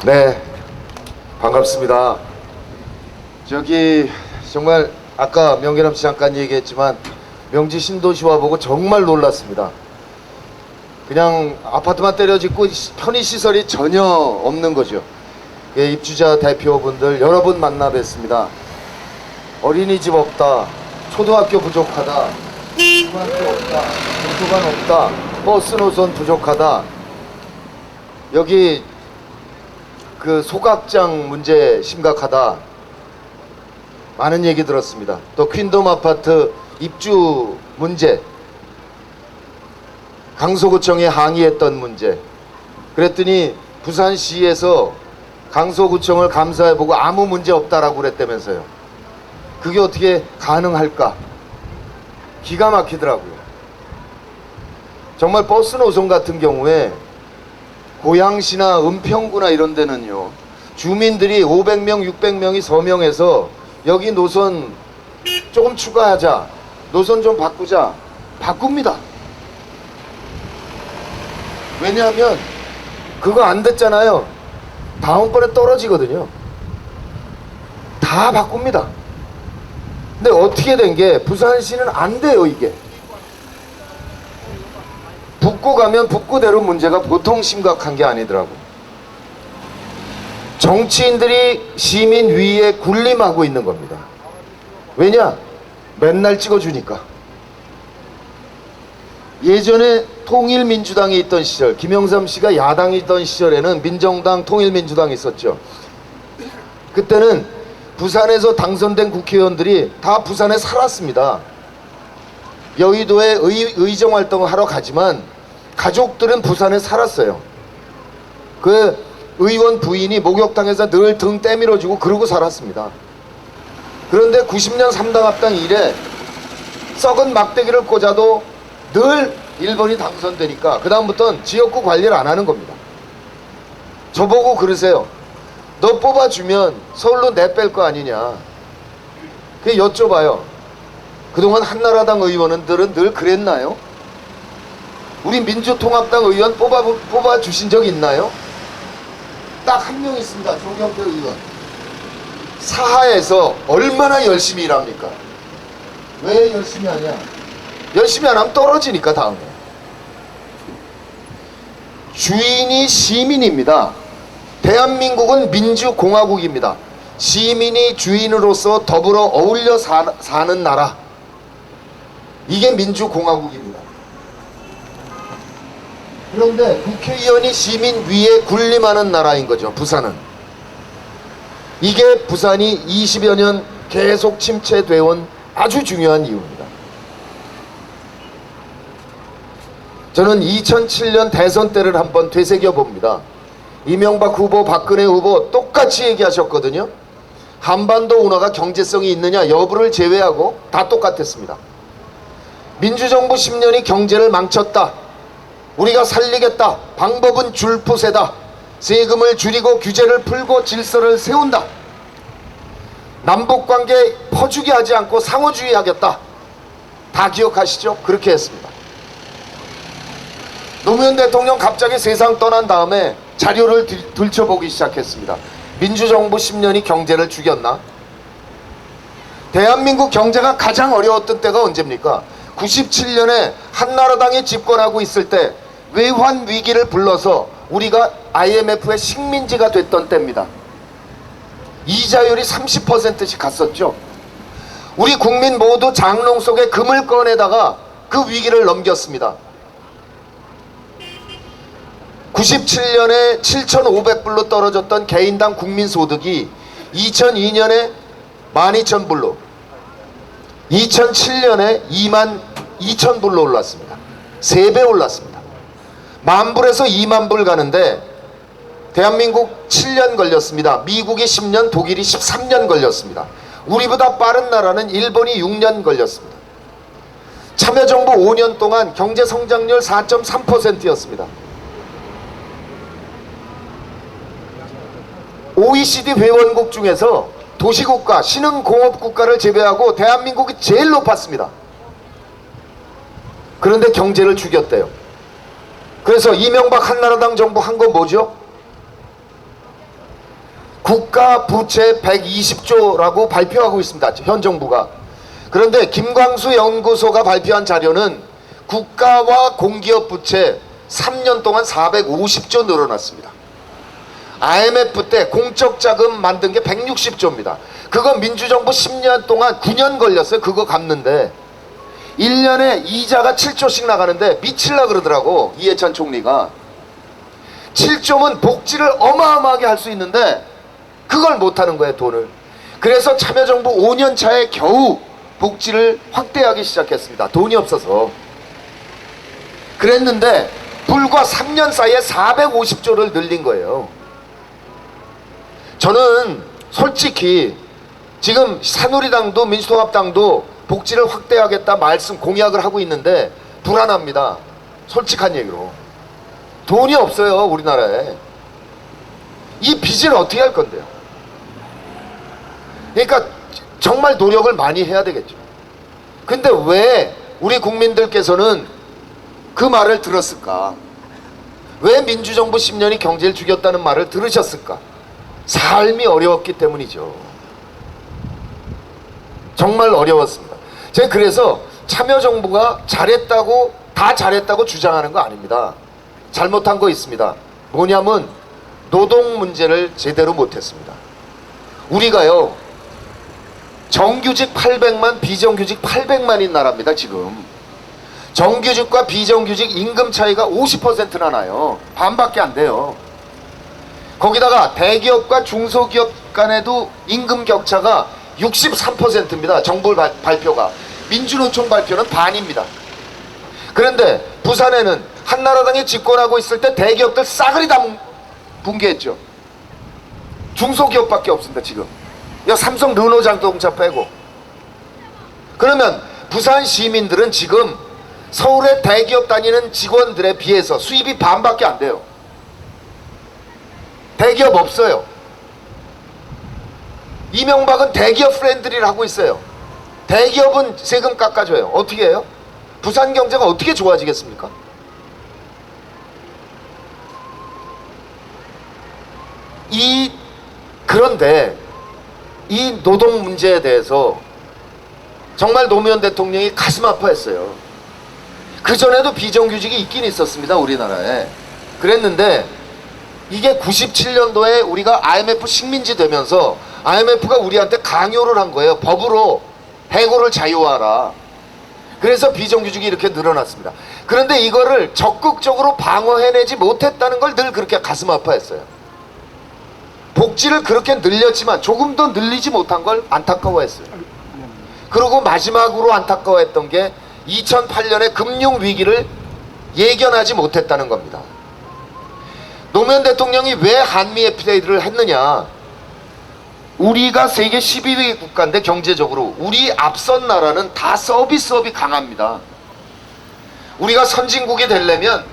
네, 반갑습니다. 저기 정말 아까 명계남 씨 잠깐 얘기했지만 명지 신도시와 보고 정말 놀랐습니다. 그냥 아파트만 때려짓고 편의시설이 전혀 없는 거죠. 예, 입주자 대표분들 여러 분 만나 뵀습니다. 어린이집 없다, 초등학교 부족하다, 중학교 없다, 도서관 없다, 버스 노선 부족하다, 여기 그 소각장 문제 심각하다, 많은 얘기 들었습니다. 또 퀸덤 아파트 입주 문제, 강서구청에 항의했던 문제. 그랬더니 부산시에서 강서구청을 감사해보고 아무 문제 없다라고 그랬다면서요. 그게 어떻게 가능할까? 기가 막히더라고요. 정말 버스 노선 같은 경우에 고양시나 은평구나 이런 데는요, 주민들이 500명, 600명이 서명해서 여기 노선 조금 추가하자, 노선 좀 바꾸자, 바꿉니다. 왜냐하면 그거 안 됐잖아요. 다음번에 떨어지거든요. 다 바꿉니다. 근데 어떻게 된 게 부산시는 안 돼요. 이게 북구 가면 북구대로 문제가 보통 심각한 게 아니더라고. 정치인들이 시민 위에 군림하고 있는 겁니다. 왜냐? 맨날 찍어주니까. 예전에 통일민주당이 있던 시절, 김영삼 씨가 야당이 있던 시절에는 민정당, 통일민주당이 있었죠. 그때는 부산에서 당선된 국회의원들이 다 부산에 살았습니다. 여의도에 의정활동을 하러 가지만 가족들은 부산에 살았어요. 그 의원 부인이 목욕탕에서 늘 등 때밀어주고 그러고 살았습니다. 그런데 90년 3당 합당 이래 썩은 막대기를 꽂아도 늘 1번이 당선되니까 그 다음부터는 지역구 관리를 안 하는 겁니다. 저보고 그러세요. 너 뽑아주면 서울로 내뺄 거 아니냐. 그게 여쭤봐요. 그동안 한나라당 의원들은 늘 그랬나요? 우리 민주통합당 의원 뽑아주신 적 있나요? 딱 한 명 있습니다. 조경태 의원. 사하에서 얼마나 열심히 일합니까? 왜 열심히 하냐? 열심히 안 하면 떨어지니까 다음에. 주인이 시민입니다. 대한민국은 민주공화국입니다. 시민이 주인으로서 더불어 어울려 사는 나라. 이게 민주공화국입니다. 그런데 국회의원이 시민 위에 군림하는 나라인 거죠. 부산은. 이게 부산이 20여 년 계속 침체되어 온 아주 중요한 이유입니다. 저는 2007년 대선 때를 한번 되새겨봅니다. 이명박 후보, 박근혜 후보 똑같이 얘기하셨거든요. 한반도 운하가 경제성이 있느냐 여부를 제외하고 다 똑같았습니다. 민주정부 10년이 경제를 망쳤다. 우리가 살리겠다. 방법은 줄푸세다. 세금을 줄이고 규제를 풀고 질서를 세운다. 남북관계 퍼주기 하지 않고 상호주의 하겠다. 다 기억하시죠? 그렇게 했습니다. 노무현 대통령 갑자기 세상 떠난 다음에 자료를 들춰보기 시작했습니다. 민주정부 10년이 경제를 죽였나? 대한민국 경제가 가장 어려웠던 때가 언제입니까? 97년에 한나라당이 집권하고 있을 때 외환 위기를 불러서 우리가 IMF의 식민지가 됐던 때입니다. 이자율이 30%씩 갔었죠. 우리 국민 모두 장롱 속에 금을 꺼내다가 그 위기를 넘겼습니다. 97년에 7,500불로 떨어졌던 개인당 국민소득이 2002년에 12,000불로, 2007년에 22,000불로 올랐습니다. 3배 올랐습니다. 10,000불에서 20,000불 가는데 대한민국 7년 걸렸습니다. 미국이 10년, 독일이 13년 걸렸습니다. 우리보다 빠른 나라는 일본이 6년 걸렸습니다. 참여정부 5년 동안 경제성장률 4.3%였습니다. OECD 회원국 중에서 도시국가, 신흥공업국가를 제외하고 대한민국이 제일 높았습니다. 그런데 경제를 죽였대요. 그래서 이명박 한나라당 정부 한 건 뭐죠? 국가 부채 120조라고 발표하고 있습니다. 현 정부가. 그런데 김광수 연구소가 발표한 자료는 국가와 공기업 부채 3년 동안 450조 늘어났습니다. IMF 때 공적 자금 만든 게 160조입니다. 그거 민주정부 10년 동안 9년 걸렸어요. 그거 갚는데 1년에 이자가 7조씩 나가는데 미칠라 그러더라고. 이해찬 총리가. 7조면 복지를 어마어마하게 할 수 있는데 그걸 못하는 거예요, 돈을. 그래서 참여정부 5년 차에 겨우 복지를 확대하기 시작했습니다. 돈이 없어서. 그랬는데 불과 3년 사이에 450조를 늘린 거예요. 저는 솔직히 지금 새누리당도 민주통합당도 복지를 확대하겠다 말씀 공약을 하고 있는데 불안합니다. 솔직한 얘기로. 돈이 없어요, 우리나라에. 이 빚을 어떻게 할 건데요? 그러니까 정말 노력을 많이 해야 되겠죠. 근데 왜 우리 국민들께서는 그 말을 들었을까? 왜 민주정부 10년이 경제를 죽였다는 말을 들으셨을까? 삶이 어려웠기 때문이죠. 정말 어려웠습니다. 제가 그래서 참여정부가 잘했다고 다 잘했다고 주장하는 거 아닙니다. 잘못한 거 있습니다. 뭐냐면 노동 문제를 제대로 못했습니다. 우리가요 정규직 800만 비정규직 800만인 나라입니다. 지금 정규직과 비정규직 임금 차이가 50%나 나요. 반밖에 안 돼요. 거기다가 대기업과 중소기업 간에도 임금 격차가 63%입니다. 정부 발표가. 민주노총 발표는 반입니다. 그런데 부산에는 한나라당이 집권하고 있을 때 대기업들 싸그리 다 붕괴했죠. 중소기업밖에 없습니다. 지금 삼성 르노장동차 빼고. 그러면 부산 시민들은 지금 서울에 대기업 다니는 직원들에 비해서 수입이 반밖에 안 돼요. 대기업 없어요. 이명박은 대기업 프렌들리를 하고 있어요. 대기업은 세금 깎아줘요. 어떻게 해요? 부산 경제가 어떻게 좋아지겠습니까? 그런데 이 노동 문제에 대해서 정말 노무현 대통령이 가슴 아파했어요. 그전에도 비정규직이 있긴 있었습니다. 우리나라에. 그랬는데 이게 97년도에 우리가 IMF 식민지 되면서 IMF가 우리한테 강요를 한 거예요. 법으로 해고를 자유화하라. 그래서 비정규직이 이렇게 늘어났습니다. 그런데 이거를 적극적으로 방어해내지 못했다는 걸 늘 그렇게 가슴 아파했어요. 복지를 그렇게 늘렸지만 조금 더 늘리지 못한 걸 안타까워했어요. 그리고 마지막으로 안타까워했던 게 2008년의 금융위기를 예견하지 못했다는 겁니다. 노무현 대통령이 왜 한미 FTA를 했느냐. 우리가 세계 12위 국가인데 경제적으로 우리 앞선 나라는 다 서비스업이 강합니다. 우리가 선진국이 되려면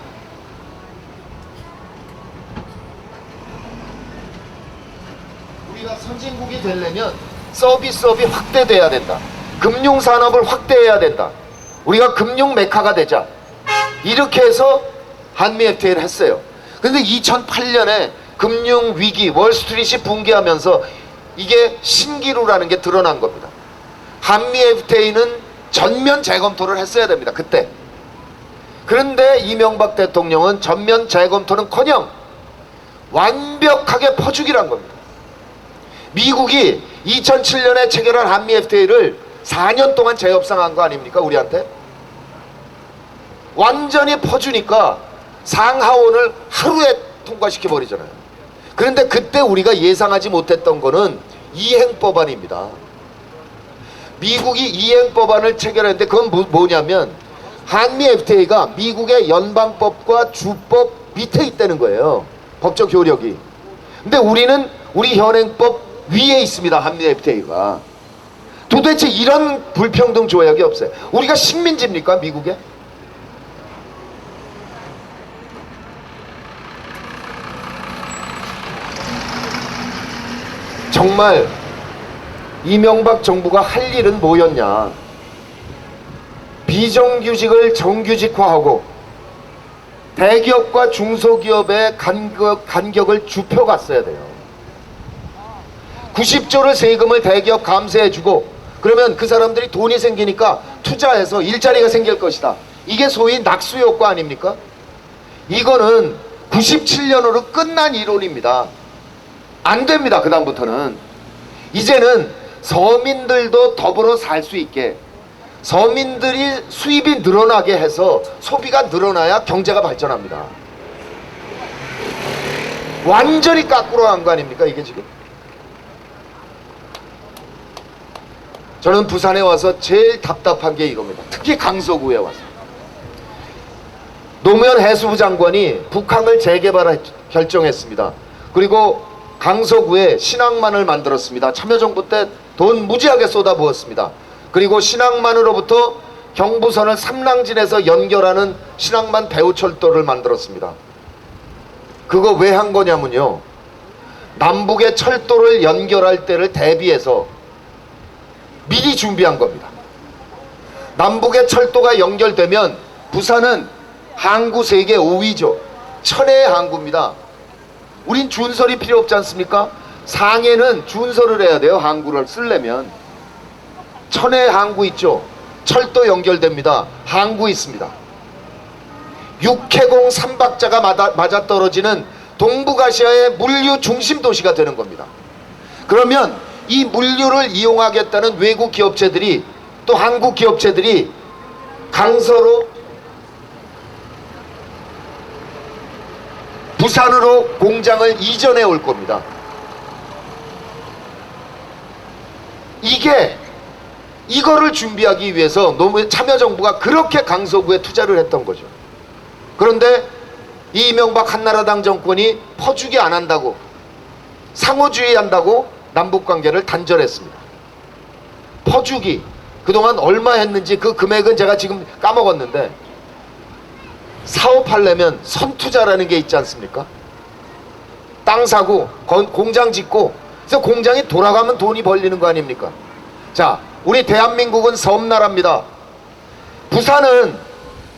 서비스업이 확대돼야 된다. 금융산업을 확대해야 된다. 우리가 금융 메카가 되자. 이렇게 해서 한미 FTA를 했어요. 근데 2008년에 금융위기 월스트리트이 붕괴하면서 이게 신기루라는 게 드러난 겁니다. 한미 FTA는 전면 재검토를 했어야 됩니다. 그때. 그런데 이명박 대통령은 전면 재검토는커녕 완벽하게 퍼주기란 겁니다. 미국이 2007년에 체결한 한미 FTA를 4년 동안 재협상한 거 아닙니까? 우리한테 완전히 퍼주니까 상하원을 하루에 통과시켜버리잖아요. 그런데 그때 우리가 예상하지 못했던 거는 이행법안입니다. 미국이 이행법안을 체결했는데 그건 뭐냐면 한미 FTA가 미국의 연방법과 주법 밑에 있다는 거예요. 법적 효력이. 근데 우리는 우리 현행법 위에 있습니다. 한미 FTA가. 도대체 이런 불평등 조약이 없어요. 우리가 식민지입니까? 미국에? 정말 이명박 정부가 할 일은 뭐였냐. 비정규직을 정규직화하고 대기업과 중소기업의 간격을 좁혀갔어야 돼요. 90조를 세금을 대기업 감세해주고, 그러면 그 사람들이 돈이 생기니까 투자해서 일자리가 생길 것이다. 이게 소위 낙수 효과 아닙니까? 이거는 97년으로 끝난 이론입니다. 안 됩니다. 그 다음부터는. 이제는 서민들도 더불어 살 수 있게, 서민들이 수입이 늘어나게 해서 소비가 늘어나야 경제가 발전합니다. 완전히 거꾸로 한 거 아닙니까 이게 지금? 저는 부산에 와서 제일 답답한 게 이겁니다. 특히 강서구에 와서 노무현 해수부 장관이 북항을 재개발할 결정했습니다. 그리고 강서구에 신항만을 만들었습니다. 참여정부 때 돈 무지하게 쏟아부었습니다. 그리고 신항만으로부터 경부선을 삼랑진에서 연결하는 신항만 배후철도를 만들었습니다. 그거 왜 한 거냐면요, 남북의 철도를 연결할 때를 대비해서 미리 준비한 겁니다. 남북의 철도가 연결되면 부산은 항구 세계 5위죠. 천혜의 항구입니다. 우린 준설이 필요 없지 않습니까? 상해는 준설을 해야 돼요. 항구를 쓰려면. 천혜 항구 있죠. 철도 연결됩니다. 항구 있습니다. 육해공 3박자가 맞아떨어지는 동북아시아의 물류 중심 도시가 되는 겁니다. 그러면 이 물류를 이용하겠다는 외국 기업체들이, 또 한국 기업체들이 강서로, 부산으로 공장을 이전해 올 겁니다. 이거를 준비하기 위해서 노무현 참여정부가 그렇게 강서구에 투자를 했던 거죠. 그런데 이명박 한나라당 정권이 퍼주기 안 한다고, 상호주의 한다고 남북관계를 단절했습니다. 퍼주기, 그동안 얼마 했는지 그 금액은 제가 지금 까먹었는데, 사업하려면 선투자라는 게 있지 않습니까? 땅 사고 공장 짓고, 그래서 공장이 돌아가면 돈이 벌리는 거 아닙니까? 자, 우리 대한민국은 섬나라입니다. 부산은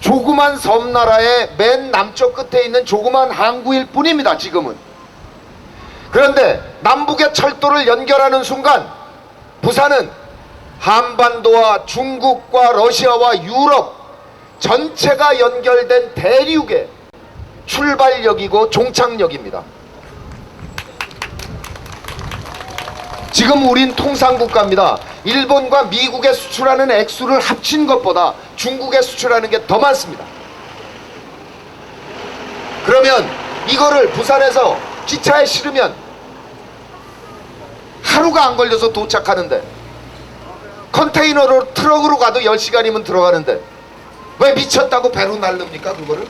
조그만 섬나라의 맨 남쪽 끝에 있는 조그만 항구일 뿐입니다. 지금은. 그런데 남북의 철도를 연결하는 순간 부산은 한반도와 중국과 러시아와 유럽 전체가 연결된 대륙의 출발역이고 종착역입니다. 지금 우린 통상국가입니다. 일본과 미국에 수출하는 액수를 합친 것보다 중국에 수출하는 게 더 많습니다. 그러면 이거를 부산에서 기차에 실으면 하루가 안 걸려서 도착하는데, 컨테이너로 트럭으로 가도 10시간이면 들어가는데 왜 미쳤다고 배로 날릅니까? 그거를?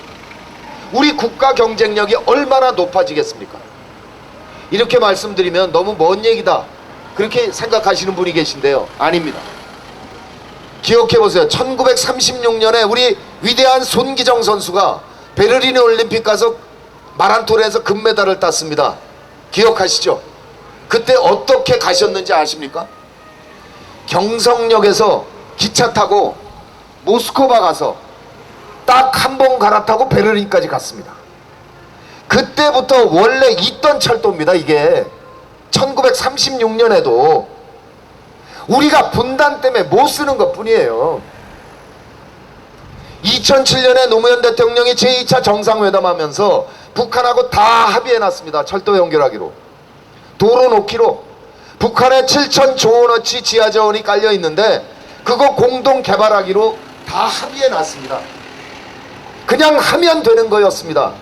우리 국가 경쟁력이 얼마나 높아지겠습니까? 이렇게 말씀드리면 너무 먼 얘기다, 그렇게 생각하시는 분이 계신데요. 아닙니다. 기억해보세요. 1936년에 우리 위대한 손기정 선수가 베를린 올림픽 가서 마라톤에서 금메달을 땄습니다. 기억하시죠? 그때 어떻게 가셨는지 아십니까? 경성역에서 기차 타고 모스크바 가서 딱 한 번 갈아타고 베를린까지 갔습니다. 그때부터 원래 있던 철도입니다. 이게 1936년에도 우리가 분단 때문에 못 쓰는 것 뿐이에요. 2007년에 노무현 대통령이 제2차 정상회담 하면서 북한하고 다 합의해놨습니다. 철도 연결하기로, 도로 놓기로. 북한에 7,000조 원어치 지하자원이 깔려있는데 그거 공동 개발하기로 다 합의해놨습니다. 그냥 하면 되는 거였습니다.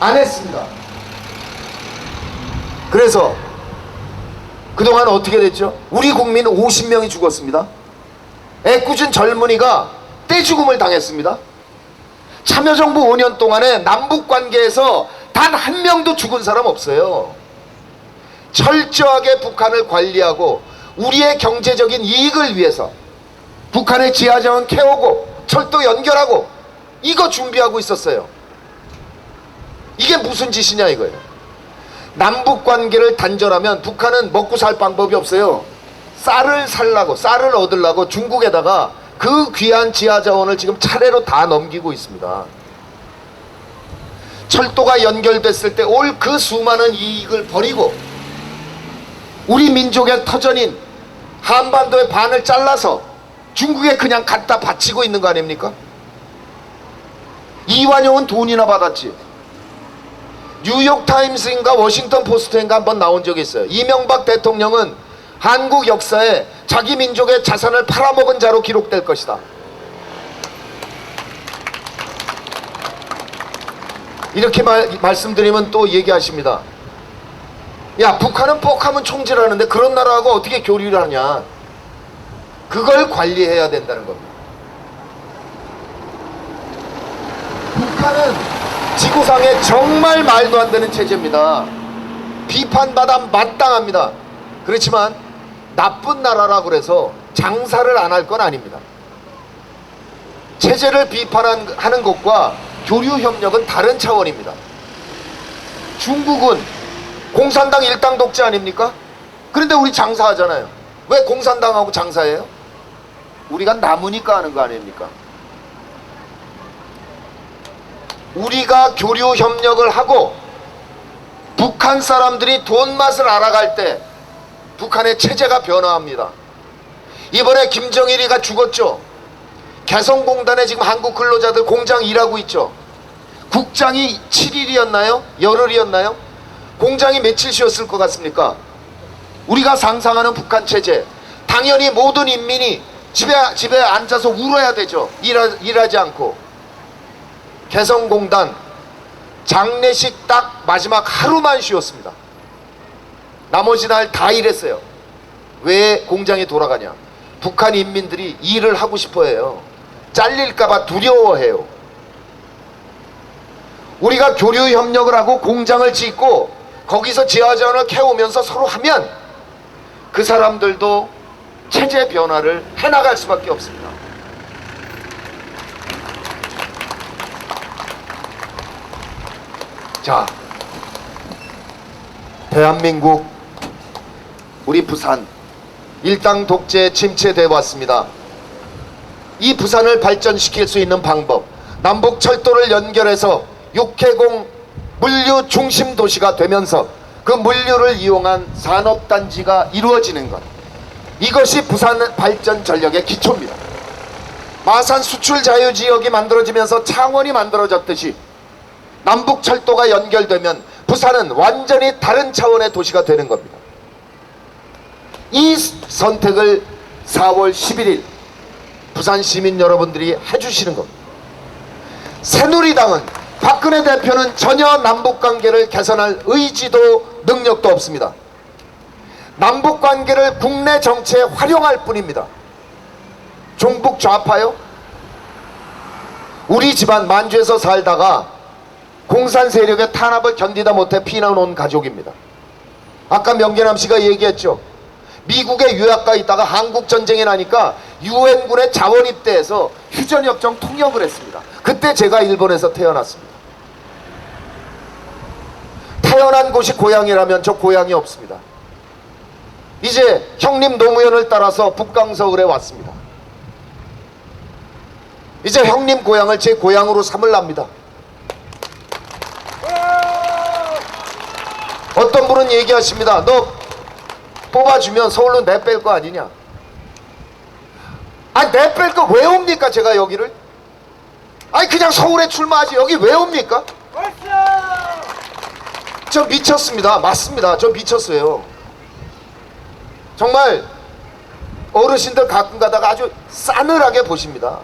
안 했습니다. 그래서 그동안 어떻게 됐죠? 우리 국민 50명이 죽었습니다. 애꿎은 젊은이가 떼죽음을 당했습니다. 참여정부 5년 동안에 남북관계에서 단 한 명도 죽은 사람 없어요. 철저하게 북한을 관리하고 우리의 경제적인 이익을 위해서 북한의 지하자원 캐오고 철도 연결하고 이거 준비하고 있었어요. 이게 무슨 짓이냐 이거예요. 남북관계를 단절하면 북한은 먹고 살 방법이 없어요. 쌀을 살라고, 쌀을 얻으려고 중국에다가 그 귀한 지하자원을 지금 차례로 다 넘기고 있습니다. 철도가 연결됐을 때 올 그 수많은 이익을 버리고 우리 민족의 터전인 한반도의 반을 잘라서 중국에 그냥 갖다 바치고 있는 거 아닙니까? 이완용은 돈이나 받았지. 뉴욕타임스인가 워싱턴 포스트인가 한번 나온 적이 있어요. 이명박 대통령은 한국 역사에 자기 민족의 자산을 팔아먹은 자로 기록될 것이다. 이렇게 말씀드리면 또 얘기하십니다. 야, 북한은 뻑하면 총질하는데 그런 나라하고 어떻게 교류를 하냐. 그걸 관리해야 된다는 겁니다. 북한은 지구상에 정말 말도 안 되는 체제입니다. 비판받아 마땅합니다. 그렇지만 나쁜 나라라고 그래서 장사를 안 할 건 아닙니다. 체제를 비판하는 것과 교류협력은 다른 차원입니다. 중국은 공산당 일당 독재 아닙니까? 그런데 우리 장사하잖아요. 왜 공산당하고 장사해요? 우리가 남으니까 하는 거 아닙니까? 우리가 교류협력을 하고 북한 사람들이 돈 맛을 알아갈 때 북한의 체제가 변화합니다. 이번에 김정일이가 죽었죠. 개성공단에 지금 한국 근로자들 공장 일하고 있죠. 국장이 7일이었나요? 열흘이었나요? 공장이 며칠 쉬었을 것 같습니까? 우리가 상상하는 북한 체제, 당연히 모든 인민이 집에 앉아서 울어야 되죠. 일하지 않고. 개성공단 장례식 딱 마지막 하루만 쉬었습니다. 나머지 날 다 일했어요. 왜 공장이 돌아가냐? 북한 인민들이 일을 하고 싶어 해요. 잘릴까봐 두려워해요. 우리가 교류협력을 하고 공장을 짓고 거기서 지하자원을 캐오면서 서로 하면 그 사람들도 체제 변화를 해나갈 수밖에 없습니다. 자, 대한민국, 우리 부산 일당 독재 침체돼 왔습니다. 이 부산을 발전시킬 수 있는 방법, 남북 철도를 연결해서 육해공 물류 중심 도시가 되면서 그 물류를 이용한 산업단지가 이루어지는 것, 이것이 부산 발전 전략의 기초입니다. 마산 수출 자유지역이 만들어지면서 창원이 만들어졌듯이 남북 철도가 연결되면 부산은 완전히 다른 차원의 도시가 되는 겁니다. 이 선택을 4월 11일 부산 시민 여러분들이 해주시는 겁니다. 새누리당은, 박근혜 대표는 전혀 남북관계를 개선할 의지도 능력도 없습니다. 남북관계를 국내 정치에 활용할 뿐입니다. 종북 좌파요? 우리 집안 만주에서 살다가 공산 세력의 탄압을 견디다 못해 피난 온 가족입니다. 아까 명계남 씨가 얘기했죠. 미국에 유학가 있다가 한국 전쟁이 나니까 유엔군에 자원 입대해서 휴전협정 통역을 했습니다. 그때 제가 일본에서 태어났습니다. 태어난 곳이 고향이라면 저 고향이 없습니다. 이제 형님 노무현을 따라서 북강서울에 왔습니다. 이제 형님 고향을 제 고향으로 삼으랍니다. 어떤 분은 얘기하십니다. 너 뽑아주면 서울로 내뺄 거 아니냐. 아니, 내뺄 거 왜 옵니까 제가 여기를? 아니, 그냥 서울에 출마하지 여기 왜 옵니까? 저 미쳤습니다. 맞습니다. 저 미쳤어요. 정말 어르신들 가끔 가다가 아주 싸늘하게 보십니다.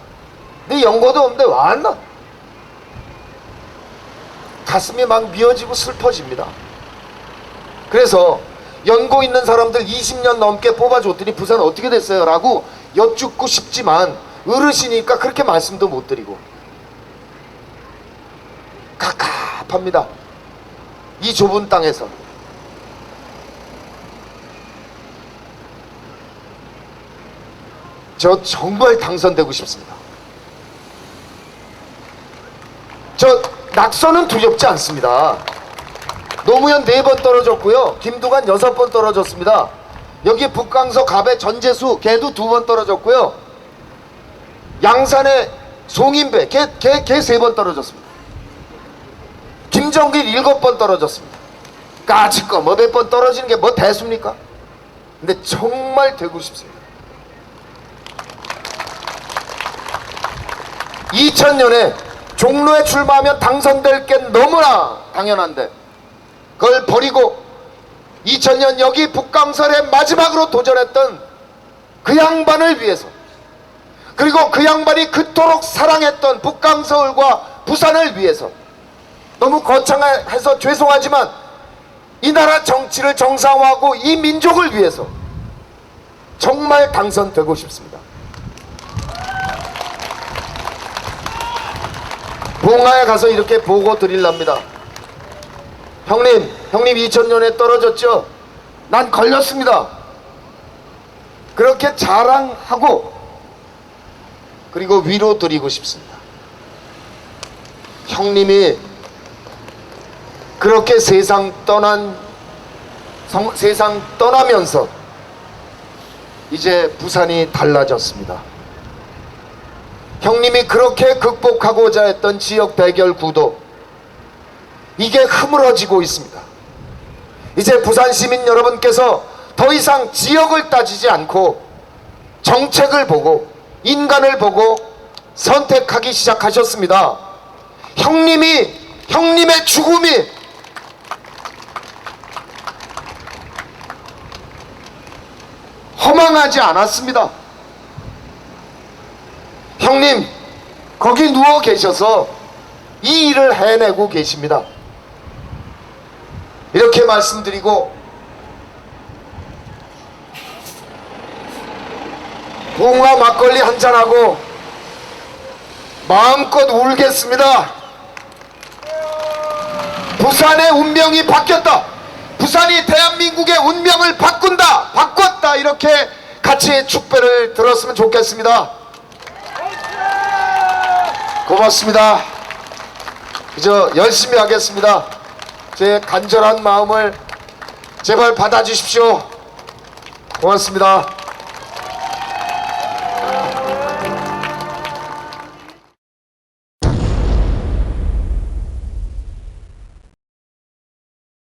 네 연고도 없는데 왔나? 가슴이 막 미어지고 슬퍼집니다. 그래서 연고 있는 사람들 20년 넘게 뽑아줬더니 부산 어떻게 됐어요? 라고 여쭙고 싶지만 어르신이니까 그렇게 말씀도 못 드리고 갑갑합니다. 이 좁은 땅에서. 저 정말 당선되고 싶습니다. 저 낙선은 두렵지 않습니다. 노무현 4번 떨어졌고요. 김두관 6번 떨어졌습니다. 여기 북강서 갑의 전재수 걔도 2번 떨어졌고요. 양산의 송인배 걔 3번 떨어졌습니다. 김정길 7번 떨어졌습니다. 까짓거 뭐 몇 번 떨어지는 게 뭐 대수입니까? 근데 정말 되고 싶습니다. 2000년에 종로에 출마하면 당선될 게 너무나 당연한데 그걸 버리고 2000년 여기 북강설에 마지막으로 도전했던 그 양반을 위해서, 그리고 그 양반이 그토록 사랑했던 북강서울과 부산을 위해서, 너무 거창해서 죄송하지만 이 나라 정치를 정상화하고 이 민족을 위해서 정말 당선되고 싶습니다. 봉화에 가서 이렇게 보고 드리랍니다. 형님 2000년에 떨어졌죠? 난 걸렸습니다. 그렇게 자랑하고 그리고 위로 드리고 싶습니다. 형님이 그렇게 세상 떠나면서 이제 부산이 달라졌습니다. 형님이 그렇게 극복하고자 했던 지역 대결 구도, 이게 흐물어지고 있습니다. 이제 부산 시민 여러분께서 더 이상 지역을 따지지 않고 정책을 보고 인간을 보고 선택하기 시작하셨습니다. 형님의 죽음이 허망하지 않았습니다. 형님 거기 누워 계셔서 이 일을 해내고 계십니다. 이렇게 말씀드리고 봉화 막걸리 한잔하고 마음껏 울겠습니다. 부산의 운명이 바뀌었다. 부산이 대한민국의 운명을 바꿨다. 이렇게 같이 축배를 들었으면 좋겠습니다. 고맙습니다. 그저 열심히 하겠습니다. 제 간절한 마음을 제발 받아주십시오. 고맙습니다.